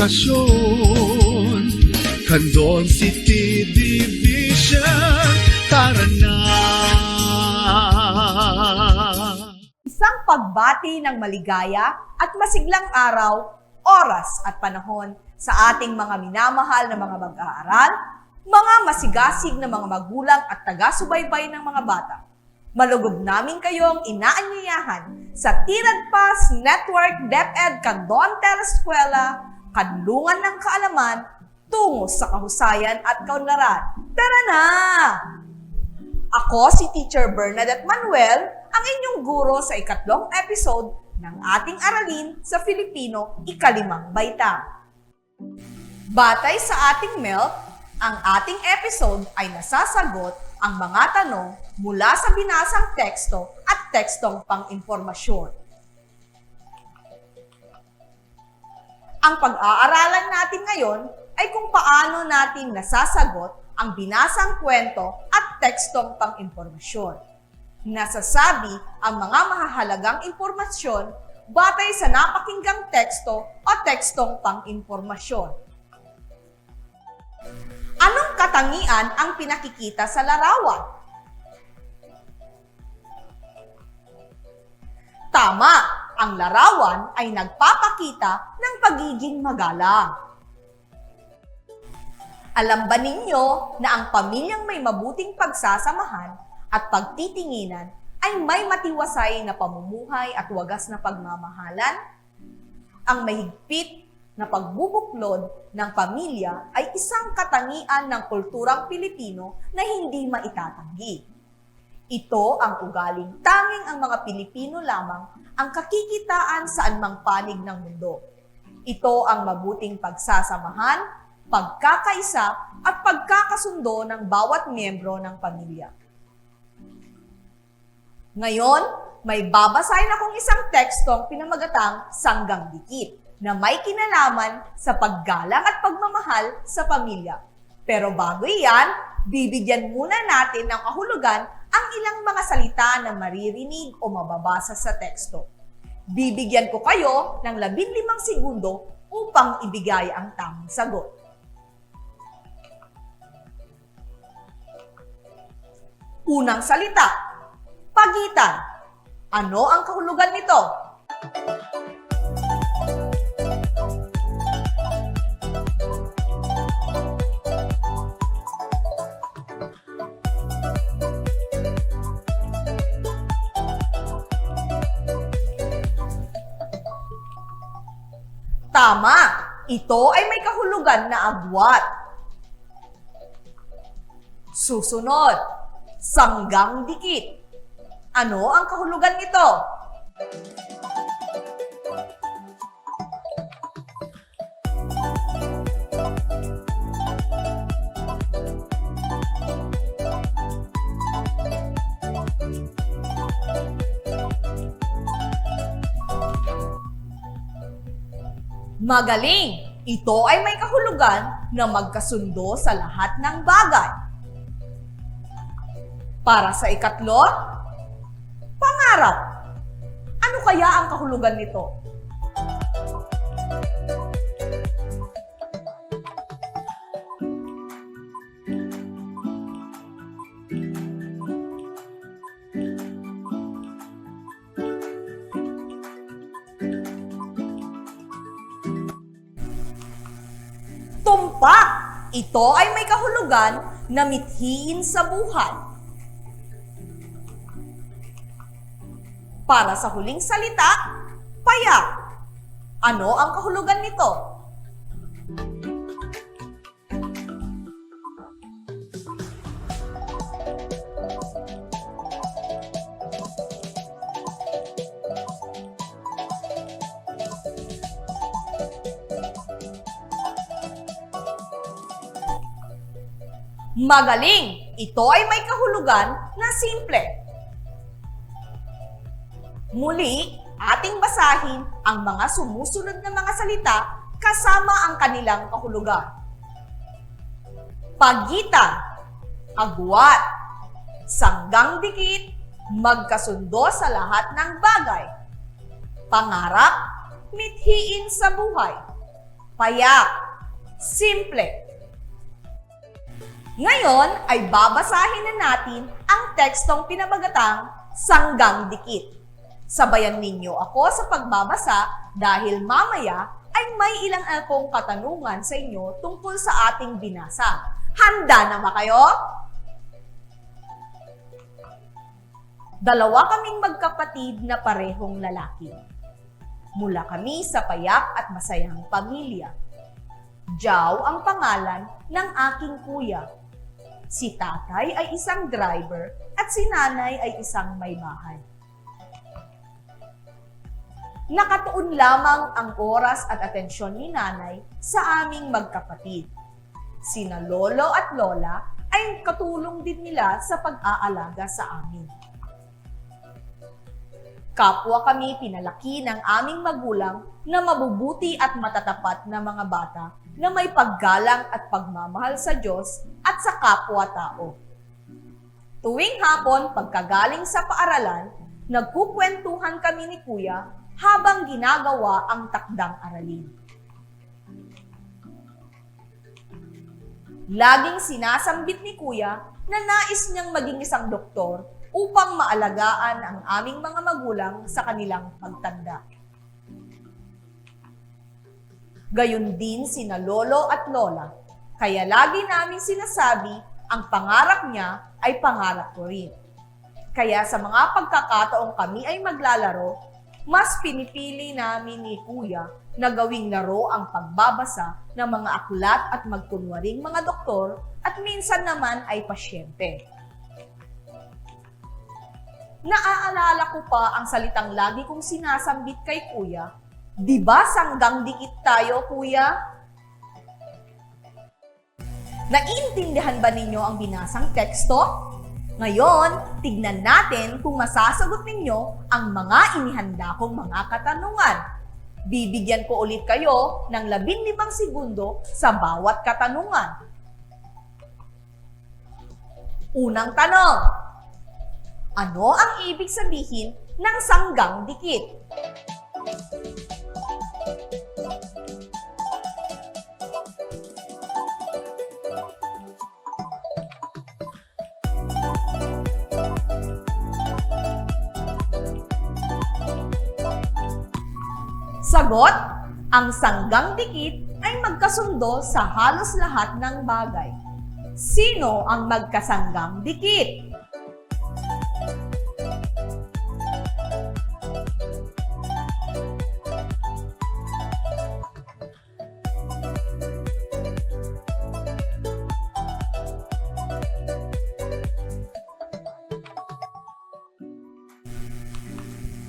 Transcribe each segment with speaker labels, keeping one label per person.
Speaker 1: impormasyon. Candon City Division, tara na!
Speaker 2: Isang pagbati ng maligaya at masiglang araw, oras at panahon sa ating mga minamahal na mga mag-aaral, mga masigasig na mga magulang at taga-subaybay ng mga bata. Malugod namin kayong inaanyayahan sa Tiradpas Network DepEd Candon Teleskwela, Kanlungan ng Kaalaman, tungo sa kahusayan at kaunlaran. Tara na! Ako si Teacher Bernadette Manuel, ang inyong guro sa ikatlong episode ng ating aralin sa Filipino ikalimang baita. Batay sa ating MELT, ang ating episode ay nasasagot ang mga tanong mula sa binasang teksto at tekstong pang-impormasyon. Ang pag-aaralan natin ngayon ay kung paano natin nasasagot ang binasang kwento at tekstong pang-impormasyon. Nasasabi ang mga mahahalagang impormasyon batay sa napakinggang teksto o tekstong pang-impormasyon. Anong katangian ang pinakikita sa larawan? Tama, ang larawan ay nagpapakita ng pagiging magalang. Alam ba ninyo na ang pamilyang may mabuting pagsasamahan at pagtitinginan ay may matiwasay na pamumuhay at wagas na pagmamahalan? Ang mahigpit na pagbubuklod ng pamilya ay isang katangian ng kulturang Pilipino na hindi maitatanggi. Ito ang ugaling tanging ang mga Pilipino lamang ang kakikitaan sa anumang panig ng mundo. Ito ang mabuting pagsasamahan, pagkakaisa at pagkakasundo ng bawat miyembro ng pamilya. Ngayon, may babasahin akong isang tekstong pinamagatang Sanggang Dikit na may kinalaman sa paggalang at pagmamahal sa pamilya. Pero bago iyan, bibigyan muna natin ng kahulugan ang ilang mga salita na maririnig o mababasa sa teksto. Bibigyan ko kayo ng 15 segundo upang ibigay ang tamang sagot. Unang salita, pagitan. Ano ang kahulugan nito? Tama, ito ay may kahulugan na agwat. Susunod, sanggang dikit. Ano ang kahulugan nito? Magaling! Ito ay may kahulugan na magkasundo sa lahat ng bagay. Para sa ikatlo, pangarap. Ano kaya ang kahulugan nito? Tumpak! Ito ay may kahulugan na mithiin sa buhay. Para sa huling salita, payak. Ano ang kahulugan nito? Magaling! Ito ay may kahulugan na simple. Muli, ating basahin ang mga sumusunod na mga salita kasama ang kanilang kahulugan. Pagitan, agwat, sanggang dikit, magkasundo sa lahat ng bagay. Pangarap, mithiin sa buhay. payak, simple. Ngayon ay babasahin na natin ang tekstong pinabagatang Sanggang Dikit. Sabayan ninyo ako sa pagbabasa dahil mamaya ay may ilang akong katanungan sa inyo tungkol sa ating binasa. Handa na ba kayo? Dalawa kaming magkapatid na parehong lalaki. Mula kami sa payak at masayang pamilya. Jao ang pangalan ng aking kuya. Si tatay ay isang driver at si nanay ay isang may bahay. Nakatuon lamang ang oras at atensyon ni nanay sa aming magkapatid. Sina lolo at lola ay katulong din nila sa pag-aalaga sa amin. Kapwa kami pinalaki ng aming magulang na mabubuti at matatapat na mga bata na may paggalang at pagmamahal sa Diyos at sa kapwa-tao. Tuwing hapon pagkagaling sa paaralan, nagkukwentuhan kami ni kuya habang ginagawa ang takdang aralin. Laging sinasambit ni kuya na nais niyang maging isang doktor upang maalagaan ang aming mga magulang sa kanilang pagtanda. Gayon din sina lolo at lola, kaya lagi naming sinasabi ang pangarap niya ay pangarap ko rin. Kaya sa mga pagkakataong kami ay maglalaro, mas pinipili namin ni kuya na gawing laro ang pagbabasa ng mga aklat at magkunwaring mga doktor at minsan naman ay pasyente. Naaalala ko pa ang salitang lagi kong sinasambit kay kuya, "Di ba sanggang dikit tayo, kuya?" Naiintindihan ba ninyo ang binasang teksto? Ngayon, tignan natin kung masasagot ninyo ang mga inihanda kong mga katanungan. Bibigyan ko ulit kayo ng 15 segundo sa bawat katanungan. Unang tanong. Ano ang ibig sabihin ng sanggang dikit? Sagot, ang sanggang dikit ay magkasundo sa halos lahat ng bagay. Sino ang magkasanggang dikit?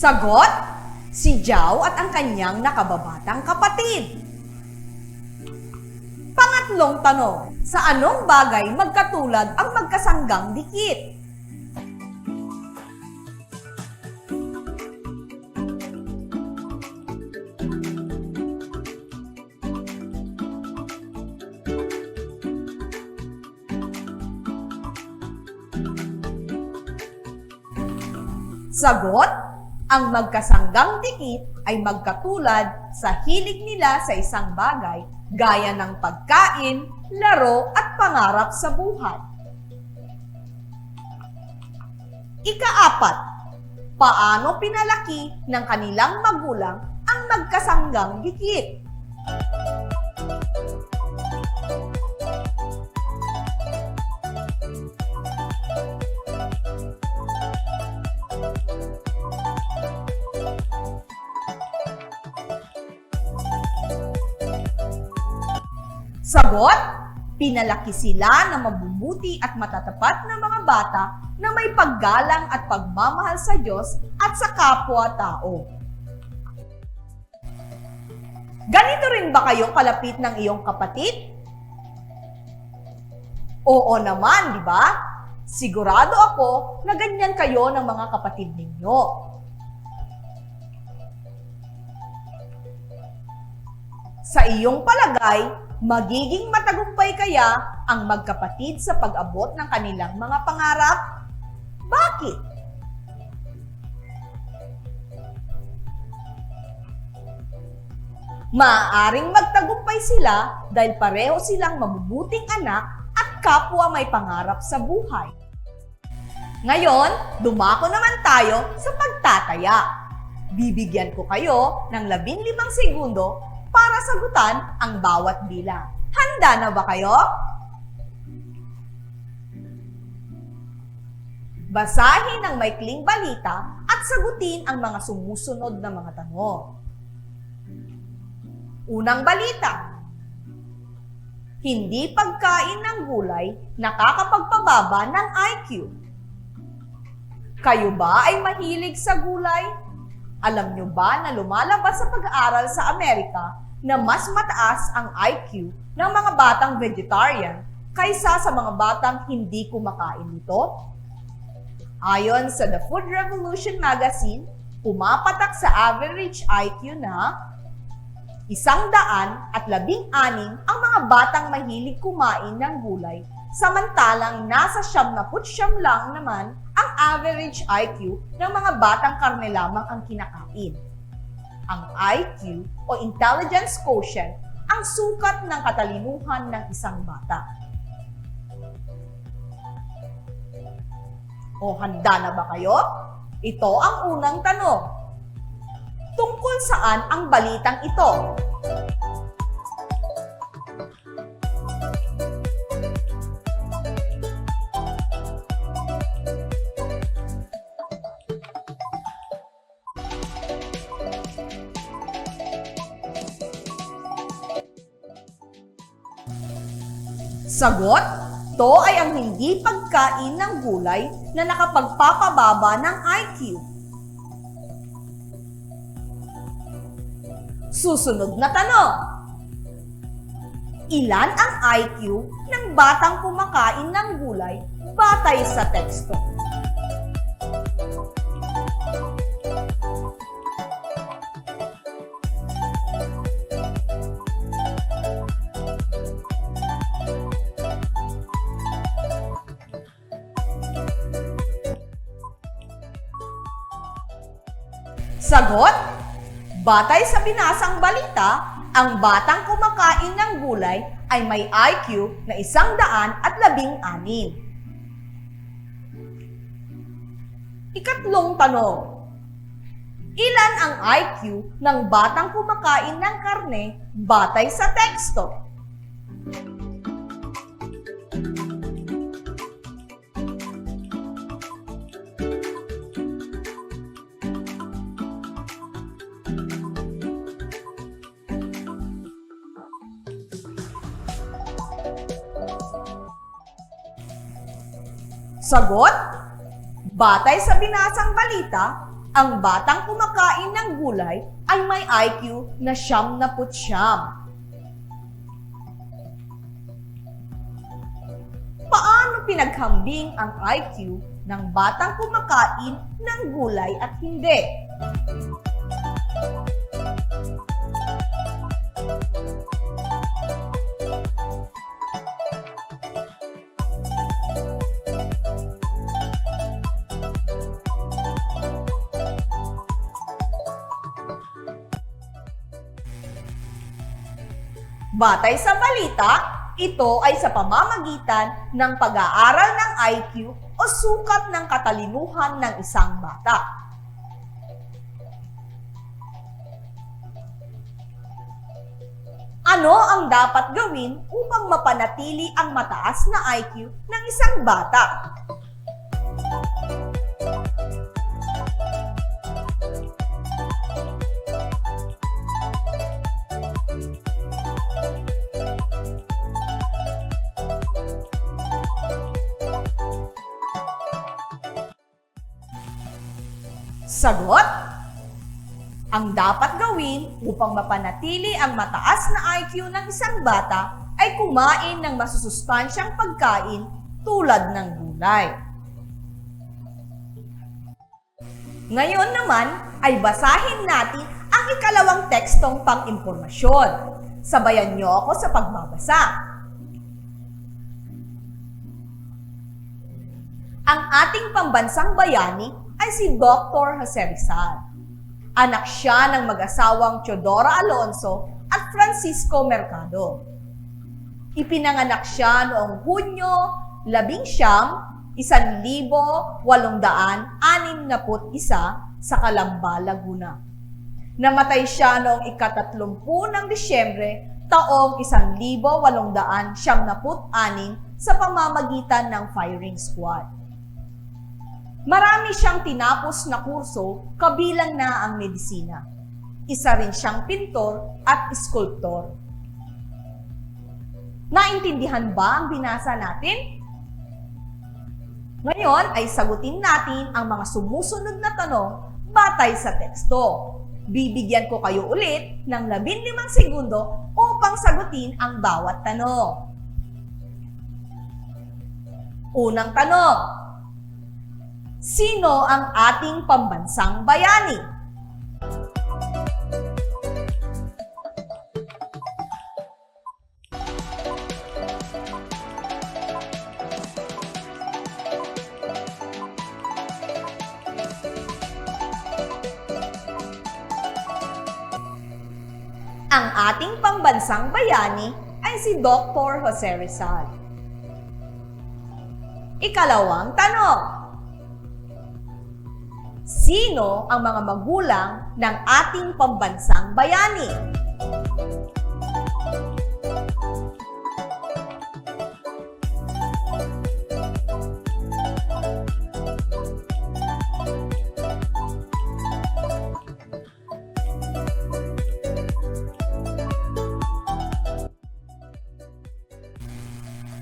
Speaker 2: Sagot, si Jao at ang kanyang nakababatang kapatid. Pangatlong tanong, sa anong bagay magkatulad ang magkasanggang dikit? Sagot, ang magkasanggang dikit ay magkatulad sa hilig nila sa isang bagay gaya ng pagkain, laro at pangarap sa buhay. Ika-4, paano pinalaki ng kanilang magulang ang magkasanggang dikit? Sagot, pinalaki sila na mabubuti at matatapat na mga bata na may paggalang at pagmamahal sa Diyos at sa kapwa-tao. Ganito rin ba kayo kalapit ng iyong kapatid? Oo naman, di ba? Sigurado ako na ganyan kayo ng mga kapatid ninyo. Sa iyong palagay, magiging matagumpay kaya ang magkapatid sa pag-abot ng kanilang mga pangarap? Bakit? Maaaring magtagumpay sila dahil pareho silang mabubuting anak at kapwa may pangarap sa buhay. Ngayon, dumako naman tayo sa pagtataya. Bibigyan ko kayo ng 15 segundo para sagutan ang bawat bilang. Handa na ba kayo? Basahin ang maikling balita at sagutin ang mga sumusunod na mga tanong. Unang balita. Hindi pagkain ng gulay nakakapagpababa ng IQ. Kayo ba ay mahilig sa gulay? Alam nyo ba na lumalabas sa pag-aaral sa Amerika na mas mataas ang IQ ng mga batang vegetarian kaysa sa mga batang hindi kumakain nito? Ayon sa The Food Revolution magazine, pumapatak sa average IQ na 116 ang mga batang mahilig kumain ng gulay, samantalang nasa 79 lang naman ang average IQ ng mga batang karne lamang ang kinakain. Ang IQ o Intelligence Quotient ang sukat ng katalinuhan ng isang bata. O handa na ba kayo? Ito ang unang tanong. Tungkol saan ang balitang ito? Sagot? Ito ay ang hindi pagkain ng gulay na nakapagpapababa ng IQ. Susunod na tanong. Ilan ang IQ ng batang kumakain ng gulay batay sa teksto? Sagot? Batay sa binasang balita, ang batang kumakain ng gulay ay may IQ na 116. Ikatlong tanong. Ilan ang IQ ng batang kumakain ng karne batay sa teksto? Sagot? Batay sa binasang balita, ang batang kumakain ng gulay ay may IQ na 79. Paano pinaghambing ang IQ ng batang kumakain ng gulay at hindi? Batay sa balita, ito ay sa pamamagitan ng pag-aaral ng IQ o sukat ng katalinuhan ng isang bata. Ano ang dapat gawin upang mapanatili ang mataas na IQ ng isang bata? Sagot? Ang dapat gawin upang mapanatili ang mataas na IQ ng isang bata ay kumain ng masusustansyang pagkain tulad ng gulay. Ngayon naman ay basahin natin ang ikalawang tekstong pang-impormasyon. Sabayan niyo ako sa pagbabasa. Ang ating pambansang bayani ay si Dr. Jose Rizal. Anak siya ng mag-asawang Teodora Alonso at Francisco Mercado. Ipinanganak siya noong Hunyo 19, 1861 sa Calamba, Laguna. Namatay siya noong ika-30 ng Disyembre taong 1876 sa pamamagitan ng firing squad. Marami siyang tinapos na kurso kabilang na ang medisina. Isa rin siyang pintor at sculptor. Naintindihan ba ang binasa natin? Ngayon ay sagutin natin ang mga sumusunod na tanong batay sa teksto. Bibigyan ko kayo ulit ng 15 segundo upang sagutin ang bawat tanong. Unang tanong. Sino ang ating pambansang bayani? Ang ating pambansang bayani ay si Dr. Jose Rizal. Ikalawang tanong. Sino ang mga magulang ng ating pambansang bayani?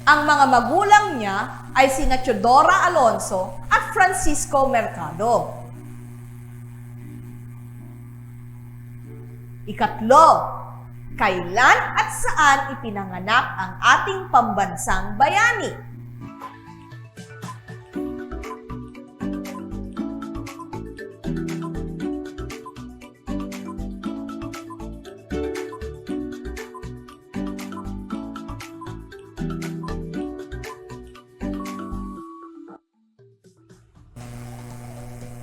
Speaker 2: Ang mga magulang niya ay sina Teodora Alonso at Francisco Mercado. Ikatlo, kailan at saan ipinanganak ang ating pambansang bayani?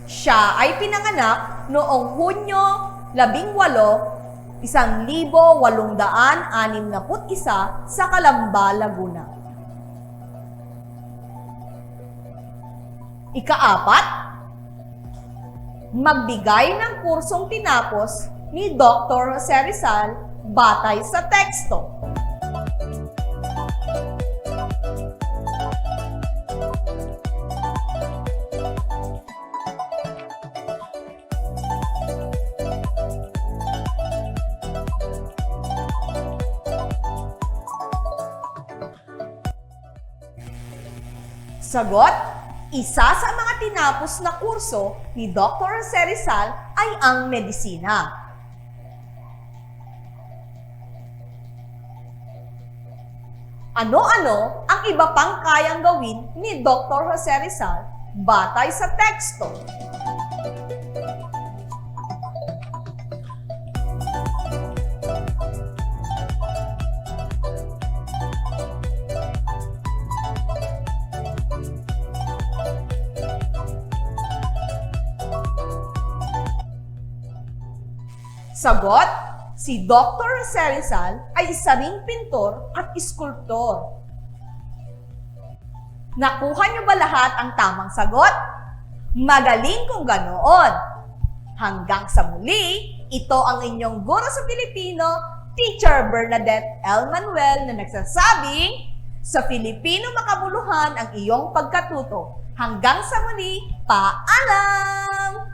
Speaker 2: Siya ay pinanganak noong Hunyo 18, 1861 sa Calamba, Laguna. Ikaapat, magbigay ng kursong tinapos ni Dr. Jose Rizal batay sa teksto. Sagot, isa sa mga tinapos na kurso ni Dr. Jose Rizal ay ang medisina. Ano-ano ang iba pang kayang gawin ni Dr. Jose Rizal batay sa teksto? Sagot, si Dr. Jose Rizal ay isa ring pintor at sculptor. Nakuha niyo ba lahat ang tamang sagot? Magaling kung ganoon! Hanggang sa muli, ito ang inyong guro sa Pilipino, Teacher Bernadette L. Manuel na nagsasabing, sa Filipino makabuluhan ang iyong pagkatuto. Hanggang sa muli, paalam!